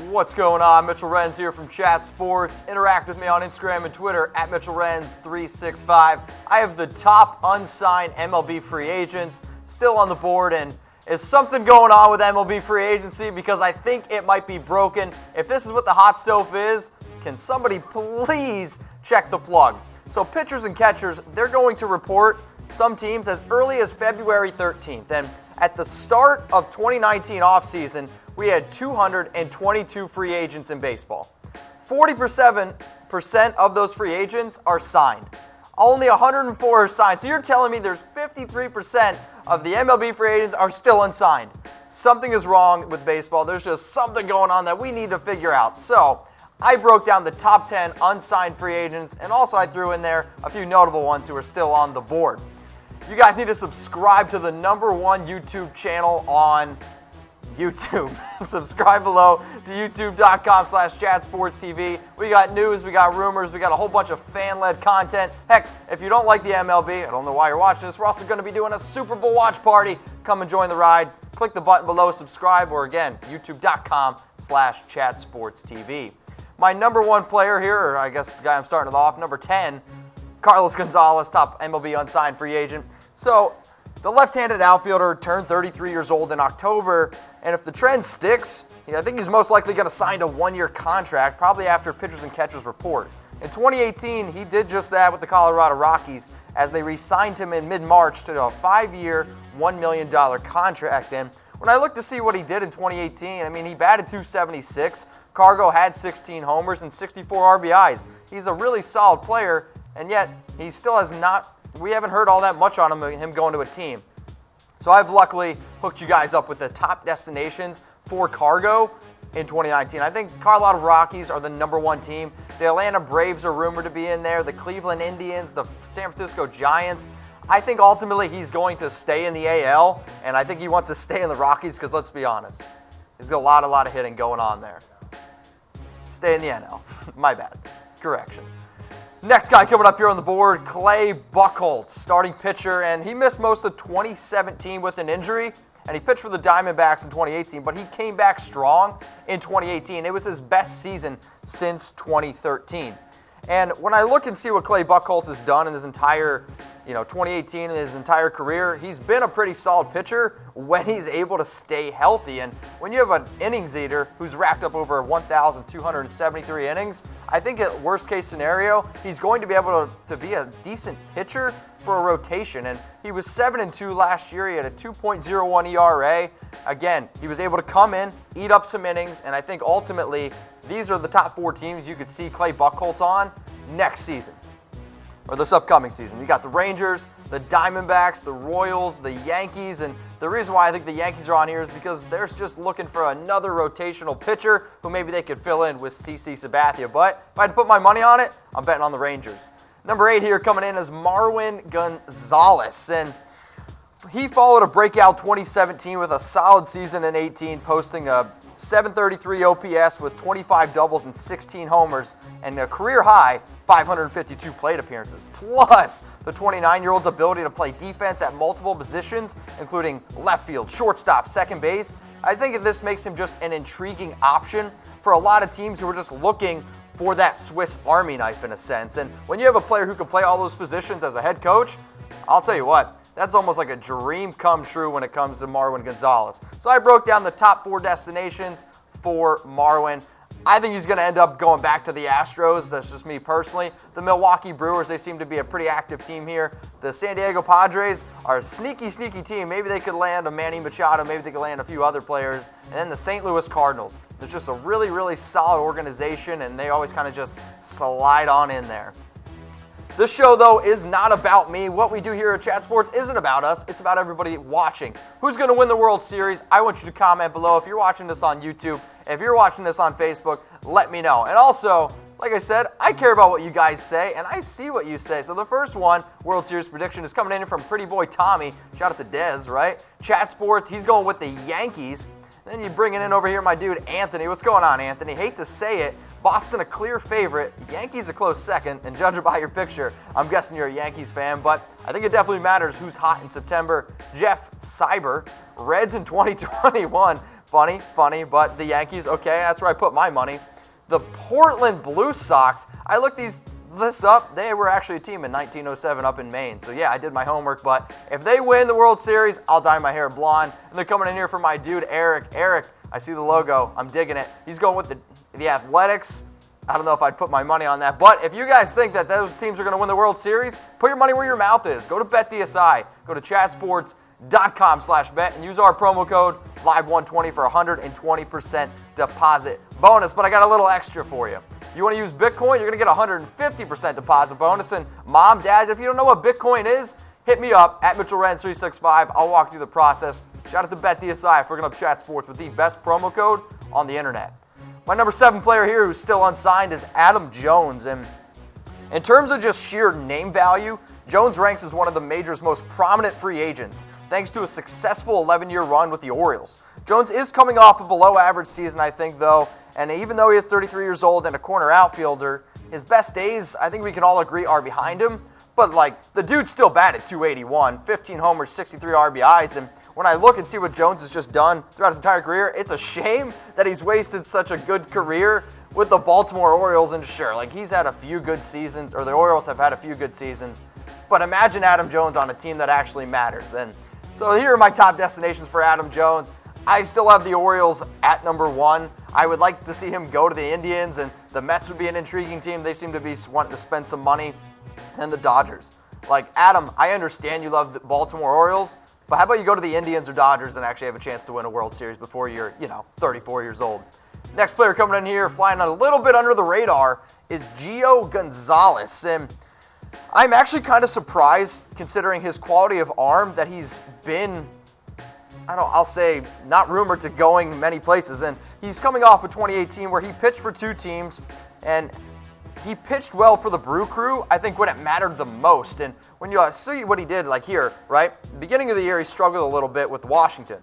What's going on? Mitchell Renz here from Chat Sports. Interact with me on Instagram and Twitter at MitchellRenz365. I have the top unsigned MLB free agents still on the board, and is something going on with MLB free agency? Because I think it might be broken. If this is what the hot stove is, can somebody please check the plug? So pitchers and catchers, they're going to report some teams as early as February 13th. And at the start of 2019 offseason, we had 222 free agents in baseball. 47% of those free agents are signed. Only 104 are signed. So you're telling me there's 53% of the MLB free agents are still unsigned. Something is wrong with baseball. There's just something going on that we need to figure out. So I broke down the top 10 unsigned free agents, and also I threw in there a few notable ones who are still on the board. You guys need to subscribe to the #1 YouTube channel on YouTube. Subscribe below to youtube.com/chatsportstv. We got news, we got rumors, we got a whole bunch of fan-led content. Heck, if you don't like the MLB, I don't know why you're watching this, we're also going to be doing a Super Bowl watch party. Come and join the ride. Click the button below, subscribe, or again, youtube.com/chatsportstv. My #1 player here, or I guess the guy I'm starting it off, number 10, Carlos Gonzalez, top MLB unsigned free agent. So the left-handed outfielder turned 33 years old in October, and if the trend sticks, I think he's most likely going to sign a one-year contract, probably after pitchers and catchers report. In 2018, he did just that with the Colorado Rockies as they re-signed him in mid-March to a 5-year, $1 million contract. And when I looked to see what he did in 2018, I mean, he batted .276. Cargo had 16 homers and 64 RBIs. He's a really solid player, and yet he still has not, we haven't heard all that much on him going to a team. So I've luckily hooked you guys up with the top destinations for Cargo in 2019. I think Colorado Rockies are the #1 team. The Atlanta Braves are rumored to be in there. The Cleveland Indians, the San Francisco Giants. I think ultimately he's going to stay in the AL, and I think he wants to stay in the Rockies because let's be honest, he's got a lot of hitting going on there. Stay in the NL. My bad. Correction. Next guy coming up here on the board, Clay Buchholz, starting pitcher, and he missed most of 2017 with an injury, and he pitched for the Diamondbacks in 2018, but he came back strong in 2018. It was his best season since 2013. And when I look and see what Clay Buchholz has done in his entire 2018 and his entire career, he's been a pretty solid pitcher when he's able to stay healthy. And when you have an innings eater who's racked up over 1,273 innings, I think at worst case scenario, he's going to be able to be a decent pitcher for a rotation. And he was 7-2 last year. He had a 2.01 ERA. Again, he was able to come in, eat up some innings, and I think ultimately these are the top 4 teams you could see Clay Buchholz on next season, or this upcoming season. You got the Rangers, the Diamondbacks, the Royals, the Yankees, and the reason why I think the Yankees are on here is because they're just looking for another rotational pitcher who maybe they could fill in with CC Sabathia. But if I had to put my money on it, I'm betting on the Rangers. Number 8 here coming in is Marwin Gonzalez, and he followed a breakout 2017 with a solid season in 18, posting a .733 OPS with 25 doubles and 16 homers, and a career high 552 plate appearances, plus the 29-year-old's ability to play defense at multiple positions, including left field, shortstop, second base. I think this makes him just an intriguing option for a lot of teams who are just looking for that Swiss Army knife in a sense. And when you have a player who can play all those positions as a head coach, I'll tell you what, that's almost like a dream come true when it comes to Marwin Gonzalez. So I broke down the top 4 destinations for Marwin. I think he's going to end up going back to the Astros. That's just me personally. The Milwaukee Brewers, they seem to be a pretty active team here. The San Diego Padres are a sneaky team. Maybe they could land a Manny Machado. Maybe they could land a few other players. And then the St. Louis Cardinals. There's just a really solid organization, and they always kind of just slide on in there. This show, though, is not about me. What we do here at Chat Sports isn't about us. It's about everybody watching. Who's going to win the World Series? I want you to comment below. If you're watching this on YouTube, if you're watching this on Facebook, let me know. And also, like I said, I care about what you guys say, and I see what you say. So the first one, World Series prediction, is coming in from Pretty Boy Tommy. Shout out to Dez, right? Chat Sports, he's going with the Yankees. Then you bring it in over here, my dude, Anthony. What's going on, Anthony? Hate to say it. Boston a clear favorite, Yankees a close second, and judging by your picture, I'm guessing you're a Yankees fan, but I think it definitely matters who's hot in September. Jeff Cyber, Reds in 2021, Funny, but the Yankees, okay, that's where I put my money. The Portland Blue Sox, I looked this up. They were actually a team in 1907 up in Maine. So yeah, I did my homework, but if they win the World Series, I'll dye my hair blonde. And they're coming in here for my dude, Eric. Eric, I see the logo. I'm digging it. He's going with the Athletics. I don't know if I'd put my money on that, but if you guys think that those teams are going to win the World Series, put your money where your mouth is. Go to BetDSI. Go to chatsports.com/bet and use our promo code LIVE120 for 120% deposit bonus. But I got a little extra for you. You want to use Bitcoin, you're going to get 150% deposit bonus. And mom, dad, if you don't know what Bitcoin is, hit me up at MitchellRens365. I'll walk through the process. Shout out to BetDSI for hooking up Chat Sports with the best promo code on the internet. My number 7 player here who's still unsigned is Adam Jones. And in terms of just sheer name value, Jones ranks as one of the major's most prominent free agents, thanks to a successful 11-year run with the Orioles. Jones is coming off a below-average season, I think, though, and even though he is 33 years old and a corner outfielder, his best days, I think we can all agree, are behind him. But, the dude still batted .281, 15 homers, 63 RBIs, and when I look and see what Jones has just done throughout his entire career, it's a shame that he's wasted such a good career with the Baltimore Orioles. And sure, he's had a few good seasons, or the Orioles have had a few good seasons, but imagine Adam Jones on a team that actually matters. And so here are my top destinations for Adam Jones. I still have the Orioles at number 1. I would like to see him go to the Indians, and the Mets would be an intriguing team. They seem to be wanting to spend some money. And the Dodgers. Adam, I understand you love the Baltimore Orioles, but how about you go to the Indians or Dodgers and actually have a chance to win a World Series before you're, 34 years old. Next player coming in here, flying a little bit under the radar, is Gio Gonzalez. And I'm actually kind of surprised, considering his quality of arm, that he's been, I'll say, not rumored to going many places. And he's coming off of 2018 where he pitched for 2 teams, and he pitched well for the Brew Crew, I think, when it mattered the most. And when you see what he did, here, right? Beginning of the year, he struggled a little bit with Washington.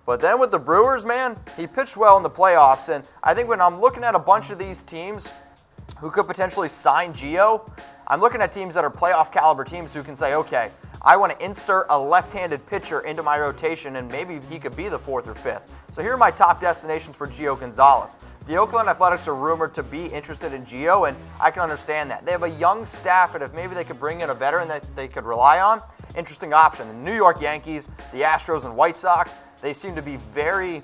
But then with the Brewers, man, he pitched well in the playoffs. And I think when I'm looking at a bunch of these teams who could potentially sign Gio, I'm looking at teams that are playoff caliber teams who can say, okay, I want to insert a left-handed pitcher into my rotation, and maybe he could be the 4th or 5th. So here are my top destinations for Gio Gonzalez. The Oakland Athletics are rumored to be interested in Gio, and I can understand that. They have a young staff, and if maybe they could bring in a veteran that they could rely on, interesting option. The New York Yankees, the Astros, and White Sox, they seem to be very,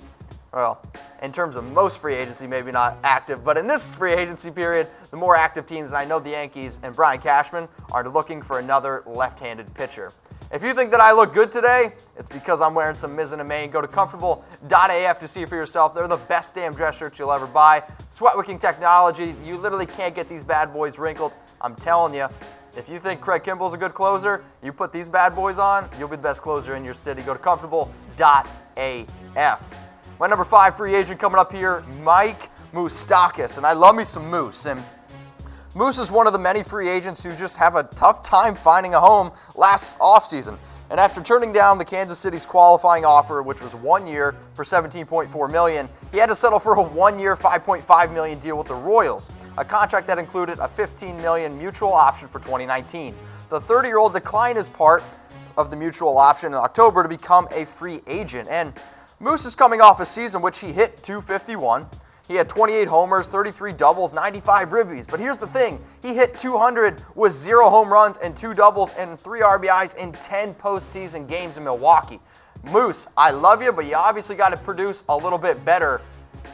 in terms of most free agency, maybe not active, but in this free agency period, the more active teams, and I know the Yankees and Brian Cashman are looking for another left-handed pitcher. If you think that I look good today, it's because I'm wearing some Mizzen and Maine. Go to comfortable.af to see for yourself. They're the best damn dress shirts you'll ever buy. Sweat wicking technology. You literally can't get these bad boys wrinkled. I'm telling you, if you think Craig Kimbrel's a good closer, you put these bad boys on, you'll be the best closer in your city. Go to comfortable.af. My number 5 free agent coming up here, Mike Moustakas. And I love me some Moose. And Moose is one of the many free agents who just have a tough time finding a home last offseason. And after turning down the Kansas City's qualifying offer, which was 1 year for $17.4 million, he had to settle for a 1-year, $5.5 million deal with the Royals, a contract that included a $15 million mutual option for 2019. The 30-year-old declined his part of the mutual option in October to become a free agent. And Moose is coming off a season which he hit .251. He had 28 homers, 33 doubles, 95 ribbies. But here's the thing. He hit .200 with 0 home runs and 2 doubles and 3 RBIs in 10 postseason games in Milwaukee. Moose, I love you, but you obviously got to produce a little bit better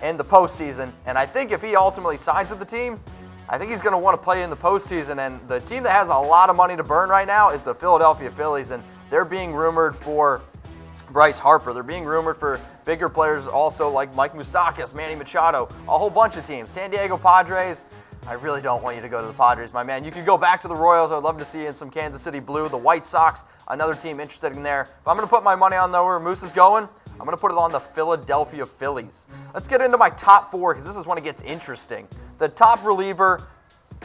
in the postseason. And I think if he ultimately signs with the team, I think he's going to want to play in the postseason. And the team that has a lot of money to burn right now is the Philadelphia Phillies. And they're being rumored for Bryce Harper. They're being rumored for bigger players also like Mike Moustakas, Manny Machado, a whole bunch of teams. San Diego Padres, I really don't want you to go to the Padres, my man. You could go back to the Royals. I would love to see you in some Kansas City blue. The White Sox, another team interested in there. If I'm going to put my money on where Moose is going, I'm going to put it on the Philadelphia Phillies. Let's get into my top 4 because this is when it gets interesting. The top reliever,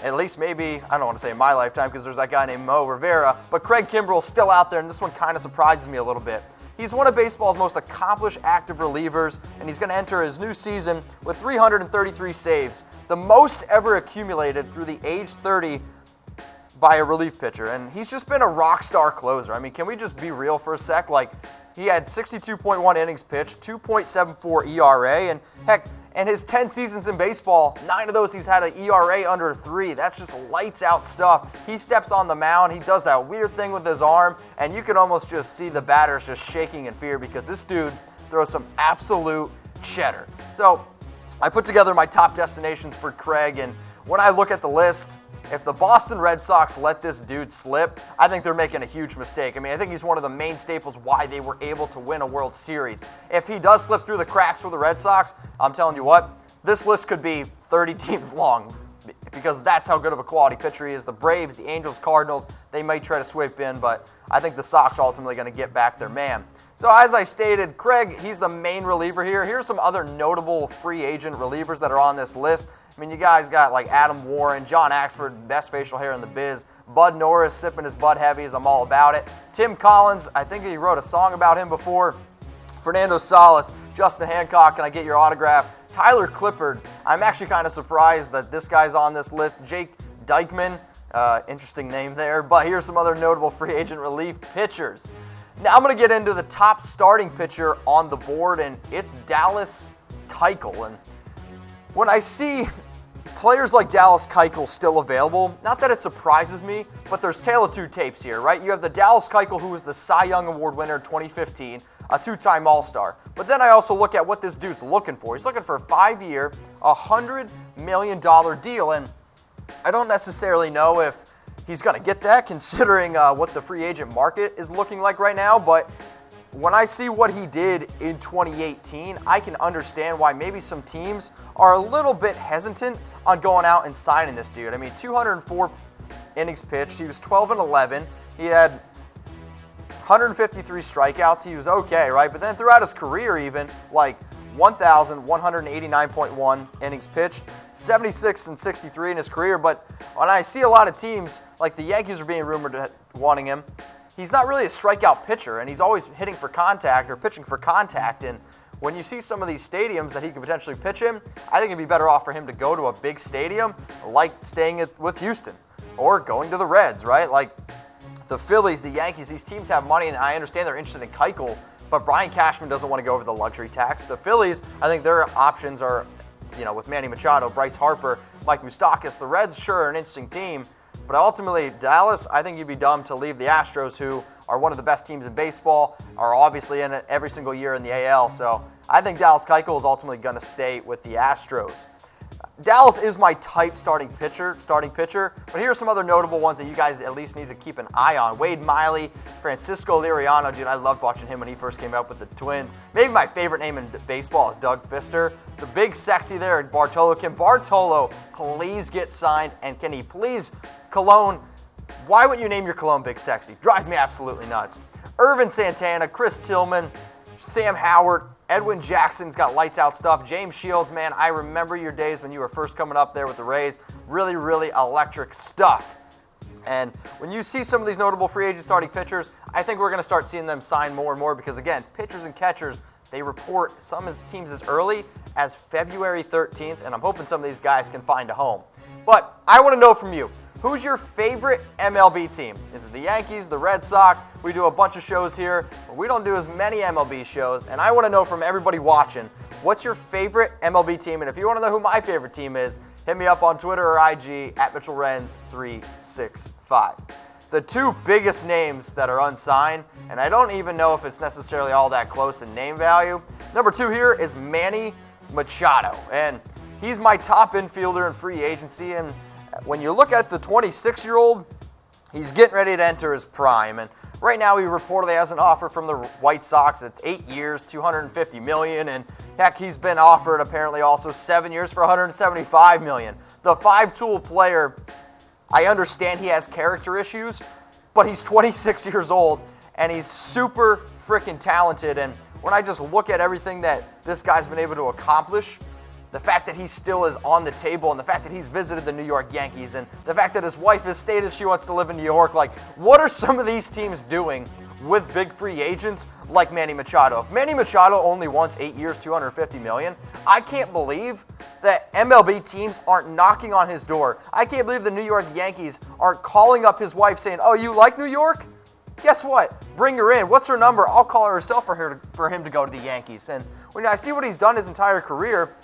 at least maybe, I don't want to say in my lifetime because there's that guy named Mo Rivera, but Craig Kimbrel is still out there, and this one kind of surprises me a little bit. He's one of baseball's most accomplished active relievers, and he's going to enter his new season with 333 saves, the most ever accumulated through the age 30 by a relief pitcher. And he's just been a rock star closer. I mean, can we just be real for a sec? He had 62.1 innings pitched, 2.74 ERA, and heck, and his 10 seasons in baseball, 9 of those he's had an ERA under 3. That's just lights out stuff. He steps on the mound, he does that weird thing with his arm, and you can almost just see the batters just shaking in fear because this dude throws some absolute cheddar. So I put together my top destinations for Craig, and when I look at the list, if the Boston Red Sox let this dude slip, I think they're making a huge mistake. I mean, I think he's one of the main staples why they were able to win a World Series. If he does slip through the cracks for the Red Sox, I'm telling you what, this list could be 30 teams long because that's how good of a quality pitcher he is. The Braves, the Angels, Cardinals, they might try to sweep in, but I think the Sox are ultimately going to get back their man. So as I stated, Craig, he's the main reliever here. Here's some other notable free agent relievers that are on this list. I mean, you guys got like Adam Warren, John Axford, best facial hair in the biz, Bud Norris sipping his Bud Heavies, I'm all about it. Tim Collins, I think he wrote a song about him before. Fernando Salas, Justin Hancock, can I get your autograph? Tyler Clippard, I'm actually kind of surprised that this guy's on this list. Jake Dykman, interesting name there, but here's some other notable free agent relief pitchers. Now I'm going to get into the top starting pitcher on the board, and it's Dallas Keuchel. And when I see players like Dallas Keuchel still available, not that it surprises me, but there's tale of two tapes here, right? You have the Dallas Keuchel who was the Cy Young Award winner in 2015, a two-time All-Star. But then I also look at what this dude's looking for. He's looking for a 5-year, $100 million deal, and I don't necessarily know if he's going to get that considering what the free agent market is looking like right now, but when I see what he did in 2018, I can understand why maybe some teams are a little bit hesitant on going out and signing this dude. I mean, 204 innings pitched. He was 12-11. He had 153 strikeouts. He was okay, right? But then throughout his career even, like 1,189.1 innings pitched, 76-63 in his career. But when I see a lot of teams, like the Yankees are being rumored to wanting him, he's not really a strikeout pitcher, and he's always hitting for contact or pitching for contact. And when you see some of these stadiums that he could potentially pitch in, I think it'd be better off for him to go to a big stadium like staying with Houston or going to the Reds, right? Like the Phillies, the Yankees, these teams have money, and I understand they're interested in Keuchel, but Brian Cashman doesn't want to go over the luxury tax. The Phillies, I think their options are, with Manny Machado, Bryce Harper, Mike Moustakas. The Reds, sure, are an interesting team, but ultimately, Dallas, I think you'd be dumb to leave the Astros, who are one of the best teams in baseball, are obviously in it every single year in the AL. So I think Dallas Keuchel is ultimately going to stay with the Astros. Dallas is my type starting pitcher, but here's some other notable ones that you guys at least need to keep an eye on. Wade Miley, Francisco Liriano, dude, I loved watching him when he first came out with the Twins. Maybe my favorite name in baseball is Doug Fister. The big sexy there at Bartolo. Can Bartolo please get signed, and can he please cologne? Why wouldn't you name your cologne Big Sexy? Drives me absolutely nuts. Irvin Santana, Chris Tillman, Sam Howard, Edwin Jackson's got lights out stuff. James Shields, man, I remember your days when you were first coming up there with the Rays. Really, really electric stuff. And when you see some of these notable free agent starting pitchers, I think we're going to start seeing them sign more and more because, again, pitchers and catchers, they report some teams as early as February 13th, and I'm hoping some of these guys can find a home. But I want to know from you, who's your favorite MLB team? Is it the Yankees, the Red Sox? We do a bunch of shows here, but we don't do as many MLB shows, and I want to know from everybody watching, what's your favorite MLB team? And if you want to know who my favorite team is, hit me up on Twitter or IG at MitchellRenz365. The two biggest names that are unsigned, and I don't even know if it's necessarily all that close in name value. Number 2 here is Manny Machado, and he's my top infielder in free agency, and when you look at the 26-year-old, he's getting ready to enter his prime. And right now, he reportedly has an offer from the White Sox. It's 8 years, $250 million. And heck, he's been offered apparently also 7 years for $175 million. The five-tool player, I understand he has character issues, but he's 26 years old, and he's super freaking talented. And when I just look at everything that this guy's been able to accomplish, the fact that he still is on the table, and the fact that he's visited the New York Yankees, and the fact that his wife has stated she wants to live in New York, like, what are some of these teams doing with big free agents like Manny Machado? If Manny Machado only wants 8 years, $250 million, I can't believe that MLB teams aren't knocking on his door. I can't believe the New York Yankees aren't calling up his wife saying, oh, you like New York? Guess what? Bring her in. What's her number? I'll call her herself for him to go to the Yankees. And when I see what he's done his entire career,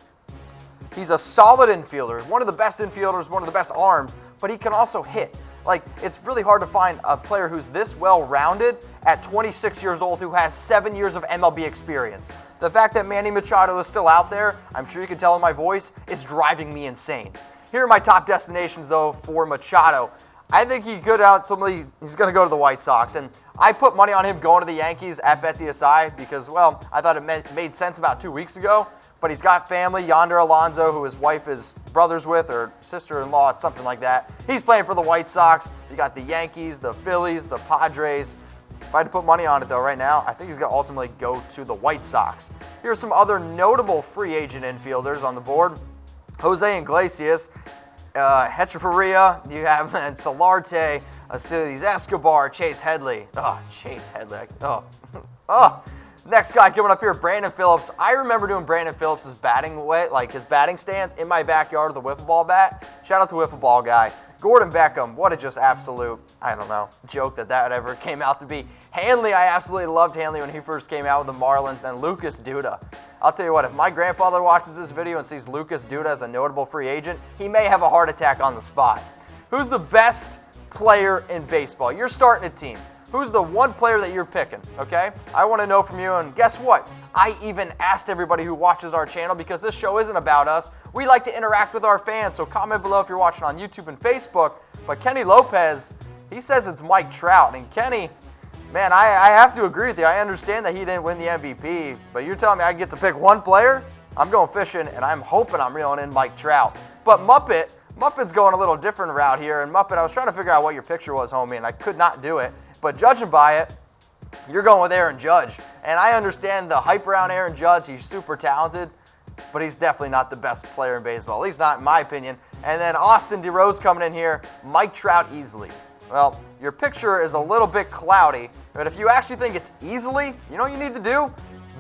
he's a solid infielder, one of the best infielders, one of the best arms, but he can also hit. Like, it's really hard to find a player who's this well-rounded at 26 years old who has 7 years of MLB experience. The fact that Manny Machado is still out there, I'm sure you can tell in my voice, is driving me insane. Here are my top destinations, though, for Machado. I think he could ultimately, he's going to go to the White Sox. And I put money on him going to the Yankees at BetDSI because, well, I thought it made sense about 2 weeks ago. But he's got family, Yonder Alonso, who his wife is brothers with, or sister-in-law, something like that. He's playing for the White Sox. You got the Yankees, the Phillies, the Padres. If I had to put money on it, though, right now, I think he's going to ultimately go to the White Sox. Here are some other notable free agent infielders on the board. Jose Iglesias, Hechavarria, you have Solarte, Acides Escobar, Chase Headley. Oh, Chase Headley. Oh. Next guy coming up here, Brandon Phillips. I remember doing Brandon Phillips' batting way, like his batting stance in my backyard with a wiffle ball bat. Shout out to wiffle ball guy. Gordon Beckham, what a just absolute, I don't know, joke that ever came out to be. Hanley, I absolutely loved Hanley when he first came out with the Marlins, and Lucas Duda. I'll tell you what, if my grandfather watches this video and sees Lucas Duda as a notable free agent, he may have a heart attack on the spot. Who's the best player in baseball? You're starting a team. Who's the one player that you're picking, okay? I want to know from you, and guess what? I even asked everybody who watches our channel, because this show isn't about us. We like to interact with our fans, so comment below if you're watching on YouTube and Facebook. But Kenny Lopez, he says it's Mike Trout. And Kenny, man, I have to agree with you. I understand that he didn't win the MVP, but you're telling me I get to pick one player? I'm going fishing, and I'm hoping I'm reeling in Mike Trout. But Muppet's going a little different route here. And Muppet, I was trying to figure out what your picture was, homie, and I could not do it. But judging by it, you're going with Aaron Judge. And I understand the hype around Aaron Judge. He's super talented, but he's definitely not the best player in baseball, at least not in my opinion. And then Austin DeRose coming in here, Mike Trout easily. Well, your picture is a little bit cloudy, but if you actually think it's easily, you know what you need to do?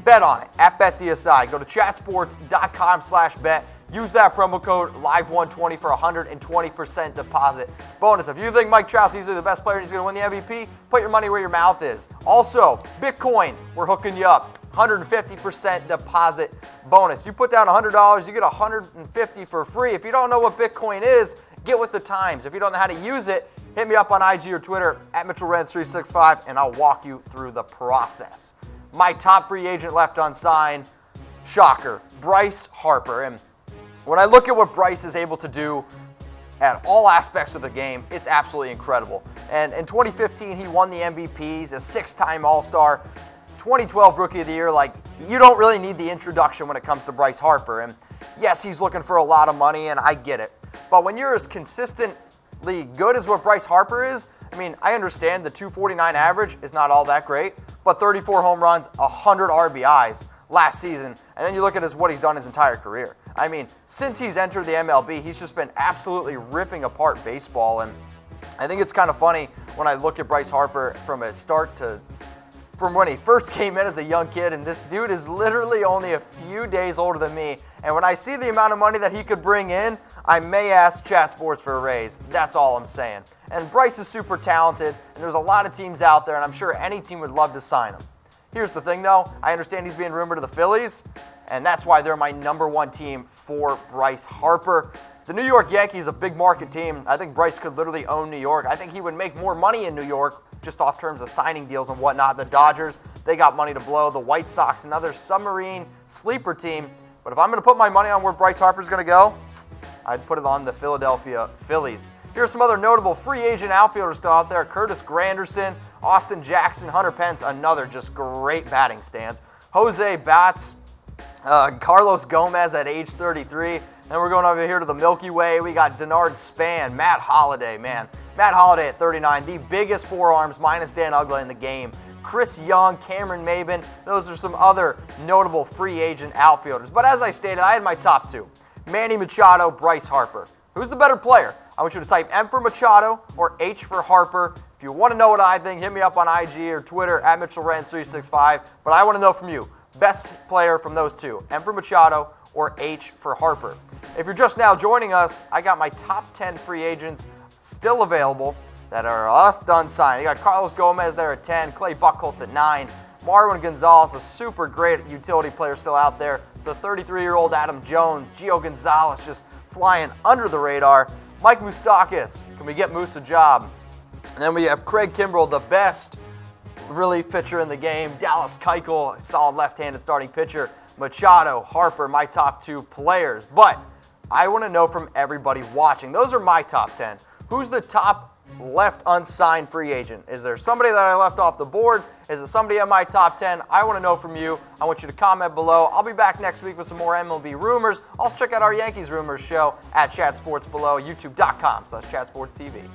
Bet on it at BetDSI. Go to chatsports.com/bet. Use that promo code LIVE120 for 120% deposit bonus. If you think Mike Trout's easily the best player and he's going to win the MVP, put your money where your mouth is. Also, Bitcoin, we're hooking you up. 150% deposit bonus. You put down $100, you get $150 for free. If you don't know what Bitcoin is, get with the times. If you don't know how to use it, hit me up on IG or Twitter at MitchellRens365, and I'll walk you through the process. My top free agent left unsigned, shocker, Bryce Harper. And when I look at what Bryce is able to do at all aspects of the game, it's absolutely incredible. And in 2015, he won the MVP. He's a 6-time All-Star, 2012 Rookie of the Year. Like, you don't really need the introduction when it comes to Bryce Harper. And yes, he's looking for a lot of money, and I get it. But when you're as consistently good as what Bryce Harper is, I mean, I understand the 249 average is not all that great, but 34 home runs, 100 RBIs last season, and then you look at what he's done his entire career. I mean, since he's entered the MLB, he's just been absolutely ripping apart baseball, and I think it's kind of funny when I look at Bryce Harper from when he first came in as a young kid, and this dude is literally only a few days older than me, and when I see the amount of money that he could bring in, I may ask Chat Sports for a raise. That's all I'm saying. And Bryce is super talented, and there's a lot of teams out there, and I'm sure any team would love to sign him. Here's the thing, though. I understand he's being rumored to the Phillies, and that's why they're my number one team for Bryce Harper. The New York Yankees, a big market team. I think Bryce could literally own New York. I think he would make more money in New York just off terms of signing deals and whatnot. The Dodgers, they got money to blow. The White Sox, another submarine sleeper team. But if I'm going to put my money on where Bryce Harper's going to go, I'd put it on the Philadelphia Phillies. Here are some other notable free agent outfielders still out there. Curtis Granderson, Austin Jackson, Hunter Pence, another just great batting stance. Jose Bats, Carlos Gomez at age 33. Then we're going over here to the Milky Way. We got Denard Span, Matt Holliday, man. Matt Holliday at 39, the biggest forearms minus Dan Uggla in the game. Chris Young, Cameron Maben, those are some other notable free agent outfielders. But as I stated, I had my top two. Manny Machado, Bryce Harper. Who's the better player? I want you to type M for Machado or H for Harper. If you want to know what I think, hit me up on IG or Twitter at MitchellRens365. But I want to know from you, best player from those two, M for Machado or H for Harper. If you're just now joining us, I got my top 10 free agents still available that are left unsigned. You got Carlos Gomez there at 10, Clay Buchholz at 9, Marwin Gonzalez, a super great utility player still out there. The 33-year-old Adam Jones, Gio Gonzalez just flying under the radar. Mike Moustakas, can we get Moose a job? And then we have Craig Kimbrel, the best relief pitcher in the game. Dallas Keuchel, solid left-handed starting pitcher. Machado, Harper, my top 2 players. But I want to know from everybody watching. Those are my top 10. Who's the top left unsigned free agent? Is there somebody that I left off the board? Is it somebody in my top 10? I want to know from you. I want you to comment below. I'll be back next week with some more MLB rumors. Also check out our Yankees rumors show at Chat Sports below, youtube.com/ChatSportsTV.